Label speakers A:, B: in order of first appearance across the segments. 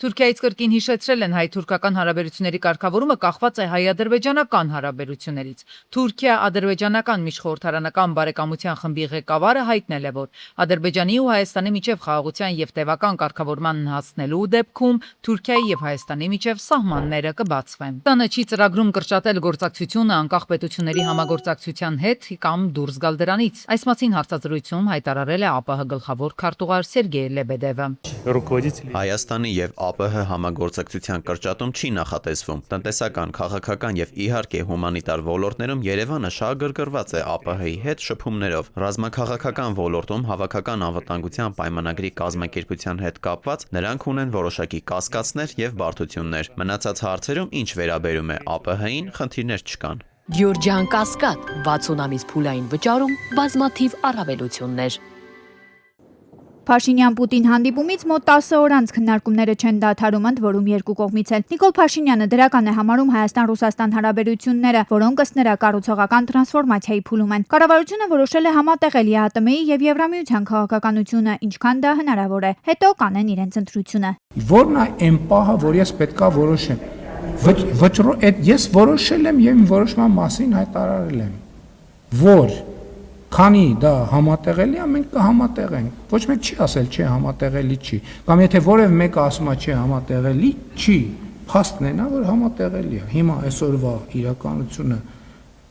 A: Թուրքիայից կրկին հիշեցրել են հայ-թուրքական հարաբերությունների կարգավորումը կախված է հայ-ադրբեջանական հարաբերություններից։ Թուրքիա-ադրբեջանական միջխորհրդարանական բարեկամության խմբի ղեկավարը հայտնել է, որ Ադրբեջանի ու Հայաստանի միջև խաղաղության եւ տևական կարգավորման հասնելու դեպքում Թուրքիայի եւ Հայաստանի միջև սահմանները կբացվեն։ Տանը չի ծրագրում կրճատել գործակցությունը անկախ պետությունների համագործակցության հետ կամ դուրս գալ դրանից։ Այս մասին հարցազրույցում հայտարարել է ԱՊՀ գլխավոր քարտուղար Սերգեյ Լեբեդևը։
B: Հայաստանի եւ ԱՊՀ համագործակցության կրճատում չի նախատեսվում։ Տնտեսական, քաղաքական եւ իհարկե հումանիտար ոլորտներում Երևանը շահագրգռված է ԱՊՀ-ի հետ շփումներով։ Ռազմաքաղաքական ոլորտում հավաքական անվտանգության պայմանագրի կազմակերպության հետ կապված նրանք ունեն որոշակի կասկածներ եւ բարդություններ։ Մնացած հարցերում ինչ վերաբերում է ԱՊՀ-ին, խնդիրներ չկան։
C: Գյորջյան Կասկադ 60 ամիս փուլային վճարում բազմաթիվ առավելություններ։
D: Փաշինյան-Պուտին հանդիպումից մոտ 10 օր անց քննարկումները չեն դադարում, ընդ որում երկու կողմից էլ։ Նիկոլ Փաշինյանը դրական է համարում Հայաստան-Ռուսաստան հարաբերությունները, որոնք ըստ նրա կառուցողական տրանսֆորմացիայի փուլում են։ Կառավարությունը որոշել է համատեղել ԵԱՏՄ-ի եւ Եվրամիության քաղաքականությունը, ինչքան դա հնարավոր է։ Հետո կանեն իրենց ընտրությունը։
E: Որն է այն պահը, որ ես պետքա որոշեմ։ Ես որոշել եմ եւ իմ որոշման մասին հայտարարել եմ, որ քանի դա համատեղելի է, մենք կհամատեղենք։ Ոչ մեկ չի ասել չէ համատեղելի չի։ Կամ եթե որևէ մեկը ասում է չէ համատեղելի չի, փաստն է նա, որ համատեղելի է։ Հիմա այսօրվա իրականությունը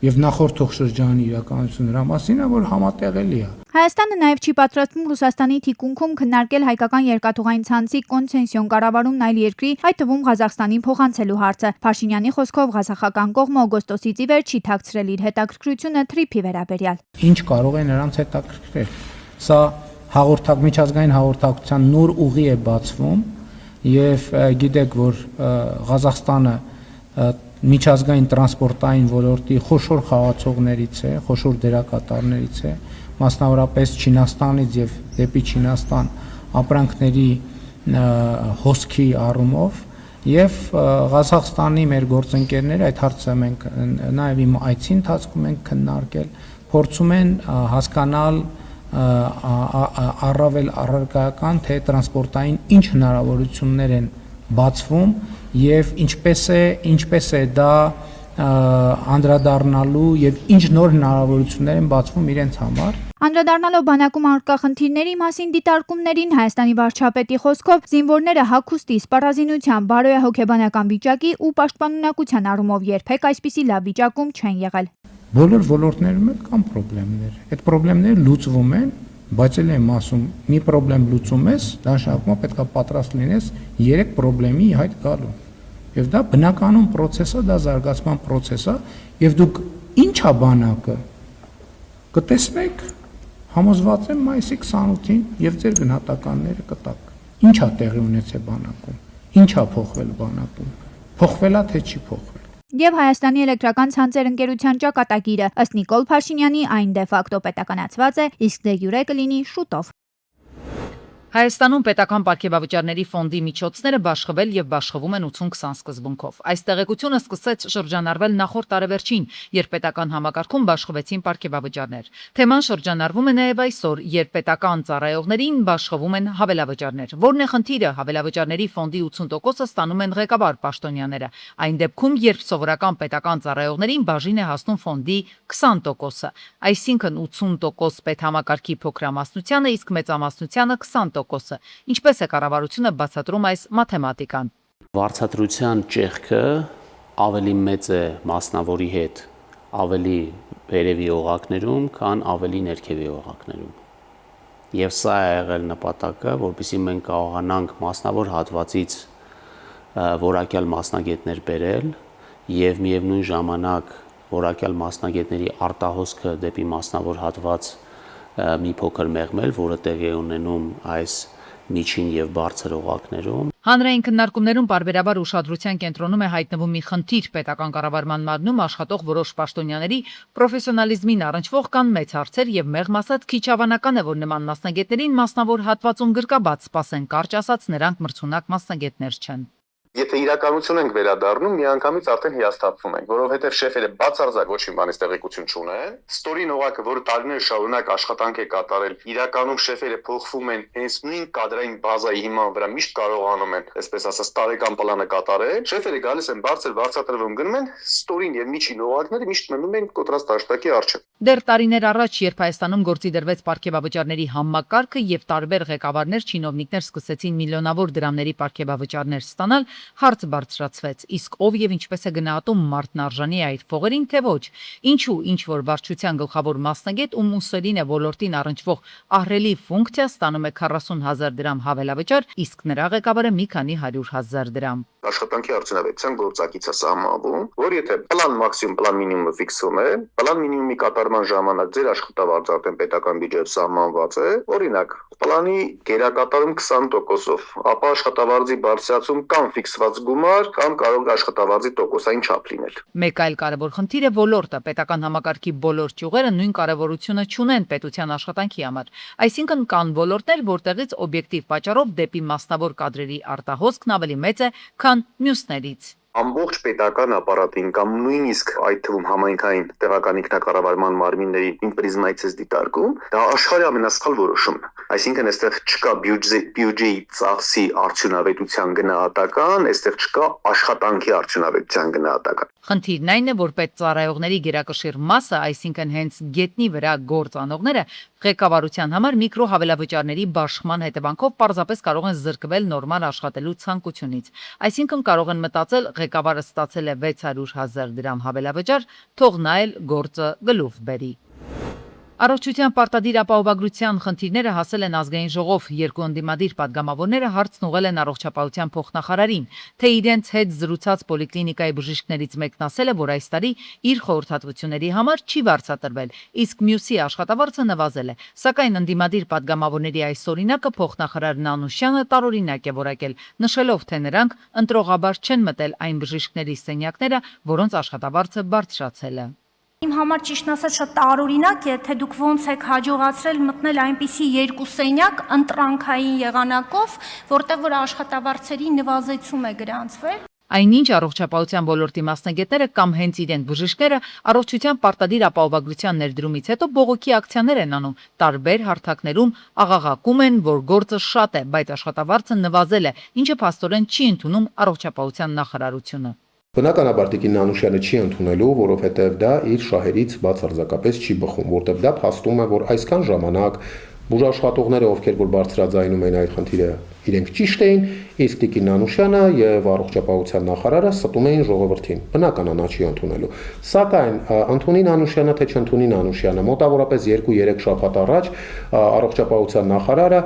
E: եւ նախորդող շրջանի իրականությունը նրա մասին է, որ համատեղելի է։
D: Հայաստանը նաև չի պատրաստվում Ռուսաստանի թիկունքում քննարկել հայկական երկաթուղային ցանցի կոնցեսիոն կառավարումն այլ երկրի, այդ թվում Ղազախստանին փոխանցելու հարցը։ Փաշինյանի խոսքով ղազախական կողմը օգոստոսից ի վեր չի թաքցրել իր հետաքրքրությունը թրիփի վերաբերյալ։
E: Ինչ կարող է նրանց հետաքրքրել։ Սա միջազգային հաղորդակցության նոր ուղի է բացվում եւ գիտեք, որ Ղազախստանը միջազգային տրանսպորտային ոլորտի խոշոր խաղացողներից է, խոշոր դերակատարներից է, մասնավորապես Չինաստանից եւ դեպի Չինաստան ապրանքների հոսքի առումով եւ Ղազախստանի մեր գործընկերները այդ հարցը մենք նաեւ իմ այցի ընթացքում ենք քննարկել, փորձում են հասկանալ առավել առարկայական թե տրանսպորտային ինչ հնարավորություններ են բացվում եւ ինչպես է դա անդրադառնալու եւ ինչ նոր հնարավորություններ են բացվում իրենց համար։
D: Անդրադառնալով բանակում առկա խնդիրների մասին դիտարկումներին Հայաստանի վարչապետի խոսքով զինվորները հագուստի, սպառազինության, բարոյահոգեբանական վիճակի ու պաշտպանունակության առումով երբեք այսպիսի լավ վիճակում չեն եղել։
E: Բոլոր ոլորտներում էլ կան խնդիրներ։ Այդ խնդիրները լուծվում են, բայց էլ եմ ասում, մի խնդրեմ լուծում ես, դա շարունակում պետքա պատրաստ լինես 3 խնդրի հայտ գալու։ Եվ դա բնականon process է, դա զարգացման process է, եւ դուք ինչա բանակը կտեսնեք, համոզված եմ մայիսի 28-ին եւ ձեր գնահատականները կտաք։ Ինչա տեղի ունեցել բանակում, ինչա փոխվել բանակում, փոխվելա թե չի փոխվել։
D: Եվ Հայաստանի էլեկտրական ցանցեր ընկերության ճակատագիրը ըստ Նիկոլ Փաշինյանի այն դե ֆակտո պետականացված է, իսկ դե յուրե կլինի շուտով։
A: Հայաստանում պետական պարգևավճարների ֆոնդի միջոցները բաշխվել եւ բաշխվում են 80-20 սկզբունքով։ Այս տեղեկությունը սկսեց շրջանառվել նախորդ տարեվերջին, երբ պետական համակարգում բաշխվեցին պարգևավճարներ։ Թեման շրջանառվում է նաեւ այսօր, երբ պետական ծառայողներին բաշխվում են հավելավճարներ։ Որն է խնդիրը, հավելավճարների ֆոնդի 80%-ը ստանում են ղեկավար պաշտոնյաները։ Այն դեպքում, երբ սովորական պետական ծառայողներին բաժին է հասնում ֆոնդի 20%-ը, այսինքն 80% պետհամակարգի փոքրամասնությանը, իսկ մեծամասնությանը 20%։ Ինչպես է կառավարությունը բացատրում այս մաթեմատիկան։
F: Վարձատրության ճեղքը ավելի մեծ է մասնավորի հետ ավելի վերևի օղակներում, քան ավելի ներքևի օղակներում։ Եվ սա է եղել նպատակը, որպեսզի մենք կարողանանք մասնավոր հատվածից որակյալ մասնագետներ բերել եւ միևնույն ժամանակ որակյալ մասնագետների արտահոսքը դեպի մասնավոր հատված մի փոքր մեղմել, որը տեղի է ունենում այս միջին եւ բարձր օղակներում։
A: Հանրային քննարկումներում պարբերաբար ուշադրության կենտրոնում է հայտնվում մի խնդիր պետական կառավարման մարմնում աշխատող որոշ պաշտոնյաների պրոֆեսիոնալիզմին առնչվող կան մեծ հարցեր եւ մեղմ ասած քիչ հավանական է, որ նման մասնագետներին մասնավոր հատվածում գրկաբաց սպասեն, կարճ ասած նրանք մրցունակ մասնագետներ չեն։
G: Եթե իրականություն ենք վերադառնում, միանգամից արդեն հիասթափվում ենք, որովհետև շեֆերը բացարձակ ոչ մի բանից տեղեկություն չունեն։ Ստորին օղակը, որը տարիներ շարունակ աշխատանք է կատարել, իրականում շեֆերը փոխվում են հենց նույն կադրային բազայի հիման վրա, միշտ կարողանում են, այսպես ասած, տարեկան պլանը կատարել։ Շեֆերը գալիս են բարձր վարձատրվում գնում են, ստորին եւ միջին օղակները միշտ մնում են կոտրած դաշտակի առջև։
A: Դեռ տարիներ առաջ, երբ Հայաստանում գործի դրվեց պարգևավճարների համակարգը եւ տարբեր ղեկավարներ, չինովնիկներ սկսեցին միլիոնավոր դրամների պարգևավճարներ ստանալ, հարց բարձրացվեց, իսկ ով եւ ինչպես է գնահատում մարդն արժանի այդ փողերին, թե ոչ։ Ինչու ինչ որ վարչության գլխավոր մասնագետ ու մուսերին է ոլորտին առնչվող ահռելի ֆունկցիա ստանում է 40,000 դրամ հավելավճար, իսկ նրա ղեկավարը մի քանի 100,000 դրամ։
G: Աշխատանքի արդյունավետության գործակից է սահմանվում, որ եթե պլան մաքսիմում, պլան մինիմումը ֆիքսվում է, պլան մինիմումի կատարման ժամանակ ձեր աշխատավարձը արդեն պետական բյուջեով սահմանված է, օրինակ, պլանի գերակատարում 20%-ով, ապա աշխատավարձի բարձրացում կամ ֆիքսված գումար, կամ կարող է աշխատավարձի տոկոսային չափ լինել։
A: Մեկ այլ կարևոր խնդիր է ոլորտը, պետական համակարգի բոլոր ճյուղերը նույն կարևորությունը չունեն պետության աշխատանքի համար։ Այսինքն կան ոլորտներ, որտեղից օբյեկտիվ պատճառով դեպի մասնավոր կադրերի արտահոսքն ավելի մեծ է, քան մյուսներից։
G: Ամբողջ պետական ապարատին կամ նույնիսկ այդ թվում համայնքային տեղական ինքնակառավարման մարմինների պրիզմայից ես դիտարկում, դա աշխարհի ամենասխալ որոշումն է։ Այսինքն այստեղ չկա բյուջեի ծախսի արդյունավետության գնահատական, այստեղ չկա աշխատանքի արդյունավետության գնահատական։
A: Խնդիրն այն է, որ պետծառայողների գերակշիռ մասը, այսինքն հենց գետնի վրա գործ անողները, ղեկավարության համար միկրո հավելավճարների բաշխման հետևանքով պարզապես կարող են զրկվել նորմալ աշխատելու ցանկությունից։ Այսինքն կարող են մտածել, ղեկավարը ստացել է 600,000 դրամ հավելավճար, թող նա էլ գործը գլուխ բերի։ Առողջության պարտադիր ապահովագրության խնդիրները հասել են ազգային ժողով, երկու ընդդիմադիր պատգամավորները հարցն ուղղել են առողջապահության փոխնախարարին, թե իրենց հետ զրուցած պոլիկլինիկայի բժիշկներից մեկն ասել է, որ այս տարի իր խորհրդատվությունների համար չի վարձատրվել, իսկ մյուսի աշխատավարձը նվազել է, սակայն ընդդիմադիր պատգամավորների այս օրինակը փոխնախարար Նանուշյանը տարօրինակ է որակել, նշելով, թե նրանք ընտրողաբար չեն մտել այն բժիշկների սենյակները, որոնց աշխատավարձը բարձրացել է։
H: Իմ համար ճիշտն ասած շատ տարօրինակ է, թե դուք ոնց եք հաջողացրել մտնել այնպիսի երկու սենյակ ընտրանքային եղանակով, որտեղ որ աշխատավարձերի նվազեցում է գրանցվել։
A: Այնինչ առողջապահության ոլորտի մասնագետները կամ հենց իրենք բժիշկները առողջության պարտադիր ապահովագրության ներդրումից հետո բողոքի ակցիաներ են անում, տարբեր հարթակներում աղաղակում են, որ գործը շատ է, բայց աշխատավարձը նվազել է, ինչը փաստորեն չի ընդունում առողջապահության նախարարությունը։
I: Բնականաբար Տիկին Նանուշյանը չի ընդունելու, որովհետև դա իր շահերից բացարձակապես չի բխում, որտեղ դա փաստում է, որ այսքան ժամանակ բուժաշխատողները, ովքեր որ բարձրաձայնում են այդ խնդիրը, իրենք ճիշտ էին, իսկ Տիկին Նանուշյանը եւ առողջապահության նախարարը ստում էին ժողովրդին։ Բնական է նա չի ընդունելու։ Սակայն ընդունի Նանուշյանը թե չընդունի Նանուշյանը, մոտավորապես 2-3 շաբաթ առաջ առողջապահության նախարարը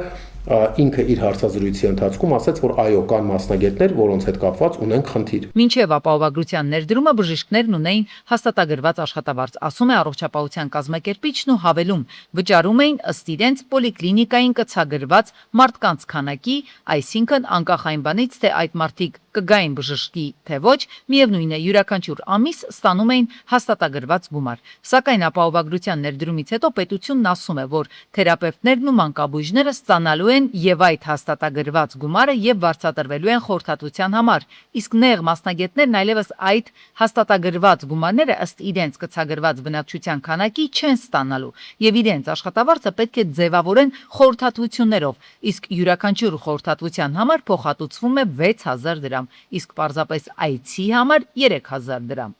I: ինքը իր հարցազրույցի ընթացքում ասաց, որ այո, կան մասնագետներ, որոնց հետ կապված ունեն խնդիր։
A: Մինչև ապահովագրության ներդրումը բժիշկներն ունեին հաստատագրված աշխատավարձ, ասում է առողջապահության կազմակերպիչն ու հավելում, վճարում էին ըստ իրենց պոլիկլինիկային կցագրված մարդկանց քանակի, այսինքն անկախ այն բանից, թե այդ մարդիկ կգային բժշկի, թե ոչ, միևնույն է յուրաքանչյուր ամիս ստանում էին հաստատագրված գումար։ Սակայն ապահովագրության ներդրումից հետո պետությունն ասում է, որ թերապևտներն ու մանկաբույժները ստանալու են եւ այդ հաստատագրված գումարը եւ վարձատրվելու են խորհրդատվության համար, իսկ նեղ մասնագետներն այլևս այդ հաստատագրված գումարները ըստ իրենց կցագրված բնակչության քանակի չեն ստանալու եւ իրենց աշխատավարձը պետք է ձևավորեն խորհրդատվություններով, իսկ յուրաքանչյուր խորհրդատվության համար փոխհատուցվում է 6,000 դրամ, իսկ պարզապես այցի համար 3,000 դրամ։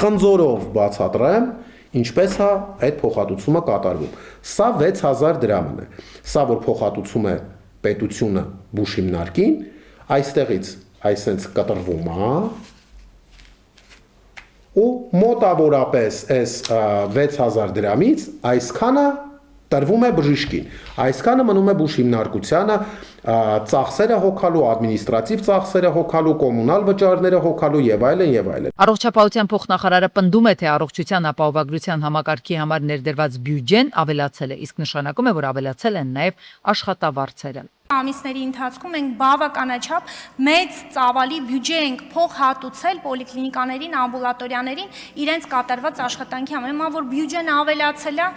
I: Խնձորով բացատրեմ, ինչպես է այդ փոխհատուցումը կատարվում։ Սա 6,000 դրամն է։ Սա որ փոխհատուցում է պետությունը բուժհիմնարկին, այստեղից այսենց կտրվում է ու մոտավորապես այս 6,000 դրամից այսքանը տրվում է բժիշկին, այսքանը մնում է բուժհիմնարկությանը, ծախսերը հոգալու, ադմինիստրատիվ ծախսերը հոգալու, կոմունալ վճարները հոգալու եւ այլն եւ այլն։
A: Առողջապահության փոխնախարարը պնդում է, թե առողջության ապահովագրության համակարգի համար ներդրված բյուջեն ավելացել է, իսկ նշանակում է, որ ավելացել են նաեւ աշխատավարձերը։
H: Ամիսների ընթացքում ենք բավականաչափ մեծ ծավալի բյուջե ենք փոխհատուցել պոլիկլինիկաներին, ամբուլատորիաներին իրենց կատարված աշխատանքի համար, որ բյուջեն ավելացել է,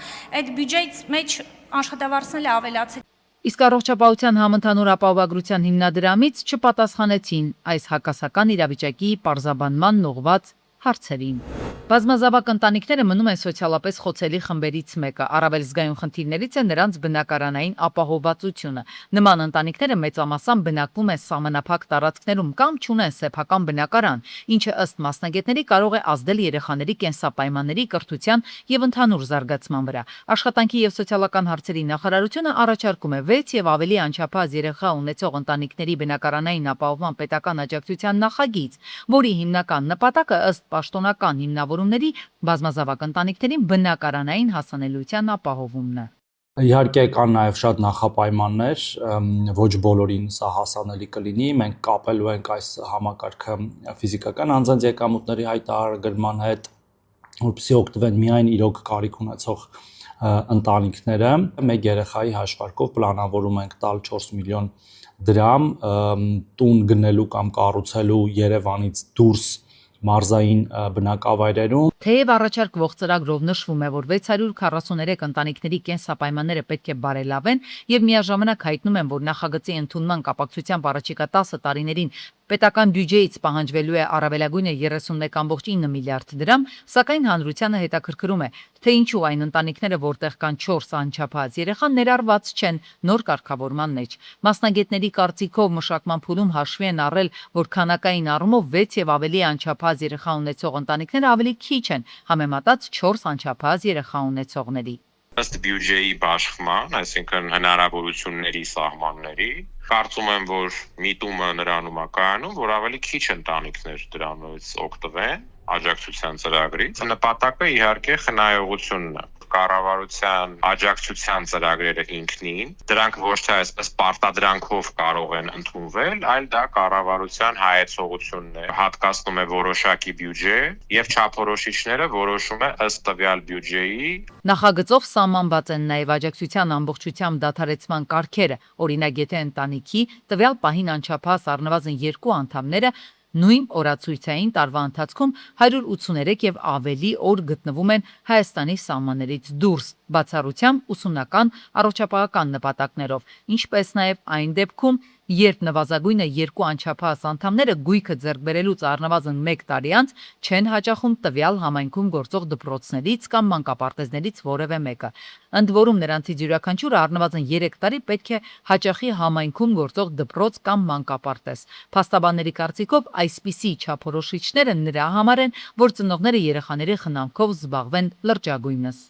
H: այդ բյուջեից մեջ աշխատավարձն էլ ավելացել։
A: Իսկ առողջապահության համընդհանուր ապահովագրության հիմնադրամից չպատասխանեցին այս հակասական իրավիճակի պարզաբանման ուղղված հարցերին։ Բազմազավակ ընտանիքները մնում են սոցիալապես խոցելի խմբերից մեկը, առավել զգայուն խնդիրներից է նրանց բնակարանային ապահովվածությունը։ Նման ընտանիքները մեծամասամբ բնակվում են սահմանափակ տարածքներում կամ չունեն սեփական բնակարան, ինչը ըստ մասնագետների կարող է ազդել երեխաների կենսապայմանների, կրթության եւ ընդհանուր զարգացման վրա։ Աշխատանքի եւ սոցիալական հարցերի նախարարությունը առաջարկում է 6 եւ ավելի անչափահաս երեխա ունեցող ընտանիքների բնակարանային ապահովման պետական աջակցության նախագիծ, որի հիմնական նպատակը ըստ պաշտոնական հիմնավորումների բազմազավակ ընտանիքներին բնակարանային հասանելիության ապահովումն է։
J: Իհարկե կան նաև շատ նախապայմաններ, ոչ բոլորին սա հասանելի կլինի, մենք կապելու ենք այս համակարգը ֆիզիկական անձանց եկամուտների հայտարարման հետ, որպեսզի օգտվեն միայն իրոք կարիք ունեցող ընտանիքները։ Մեկ երեխայի հաշվարկով պլանավորում ենք տալ 4 միլիոն դրամ տուն գնելու կամ կառուցելու Երևանից դուրս մարզային բնակավայրերում։
A: Թեև առաջարկվող ծրագրով նշվում է, որ 643 ընտանիքների կենսապայմանները պետք է բարելավեն եւ միաժամանակ հայտնում են, որ նախագծի ընդունման կապակցությամբ առաջիկա 10 տարիներին պետական բյուջեից պահանջվելու է առավելագույնը 31.9 միլիարդ դրամ, սակայն հանրությանը հետաքրքրում է, թե ինչու այն ընտանիքները, որտեղ կան 4 անչափահաս երեխա, ներառված չեն նոր կարգավորման մեջ։ Մասնագետների կարծիքով մշակման փուլում հաշվի են առել, որ քանակային առումով 6 եւ ավելի անչափահաս երեխա ունեցող ընտանիքները ավելի քիչ են համեմատած 4 անչափահաս երեխա ունեցողների։
K: Ըստ բյուջեի բաշխման, այսինքն հնարավորությունների սահմանների, կարծում եմ, որ միտումը նրանում է կայանում, որ ավելի քիչ ընտանիքներ դրանից օգտվեն աջակցության ծրագրից։ Նպատակը իհարկե խնայողությունն է։ Կառավարության աջակցության ծրագրերը ինքնին, դրանք ոչ թե այսպես պարտադրանքով կարող են ընդունվել, այլ դա կառավարության հայեցողությունն է, հատկացնում է որոշակի բյուջե եւ չափորոշիչները որոշում է ըստ տվյալ բյուջեի։
A: Նախագծով սահմանված են նաև աջակցության ամբողջությամբ դադարեցման կարգերը, օրինակ եթե ընտանիքի տվյալ պահին անչափահաս առնվազն 2 անդամները նույն օրացույցային տարվա ընթացքում 183 եւ ավելի օր գտնվում են Հայաստանի սահմաններից դուրս, բացառությամբ ուսումնական առողջապահական նպատակներով, ինչպես նաև այն դեպքում, երբ նվազագույնը 2 անչափահաս անդամները գույքը ձեռք բերելուց առնվազն 1 տարի անց չեն հաճախում տվյալ համայնքում գործող դպրոցներից կամ մանկապարտեզներից որևէ մեկը։ Ընդ որում նրանցից յուրաքանչյուրը առնվազն 3 տարի պետք է հաճախի համայնքում գործող դպրոց կամ մանկապարտեզ։ Փաստաբանների կարծիքով այսպիսի չափորոշիչները նրա համար են, որ ծնողները երեխաների խնամքով զբաղվեն լրջագույնս։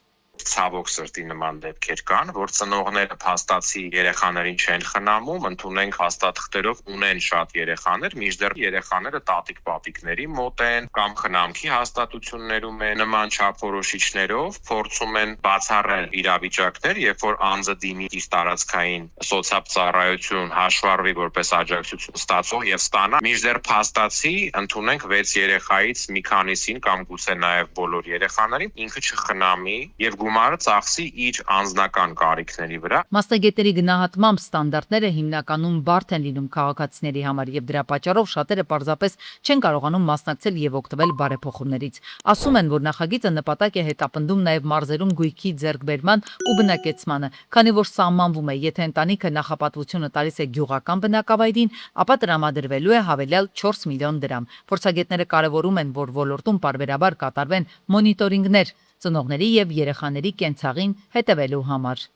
K: Ցավոք սրտի նման դեպքեր կան, որ ծնողները փաստացի երեխաներին չեն խնամում, ընդունենք հաստատքներով ունեն շատ երեխաներ, մինչդեռ երեխաները տատիկ-պապիկների մոտ են կամ խնամքի հաստատություններում են, նման չափորոշիչներով փորձում են բացառել իրավիճակներ, երբ որ անձը դիմի իր տարածքային սոցիալ հաշվառվի որպես աջակցություն ստացող եւ ստանա, մինչդեռ փաստացի ընդունենք 6 երեխայից մի քանիսին կամ գուցե նաեւ բոլոր երեխաներին ինքը չխնամի եւ գումարը ծախսի իր անձնական կարիքների վրա։
A: Մասնագետների գնահատմամբ ստանդարտները հիմնականում բարդ են լինում քաղաքացիների համար եւ դրա պատճառով շատերը պարզապես չեն կարողանում մասնակցել եւ օգտվել բարեփոխումներից։ Ասում են, որ նախագիծը նպատակ է հետապնդում նաեւ մարզերում գույքի ձեռքբերման ու բնակեցմանը, քանի որ սահմանվում է, եթե ընտանիքը նախապատվությունը տալիս է գյուղական բնակավայրին, ապա տրամադրվելու է հավելյալ 4 միլիոն դրամ։ Փորձագետները կարևորում են, որ ոլորտում պարբերաբար կատարվեն մոնիտորինգներ ծնողների եւ երեխաների կենցաղին հետևելու համար։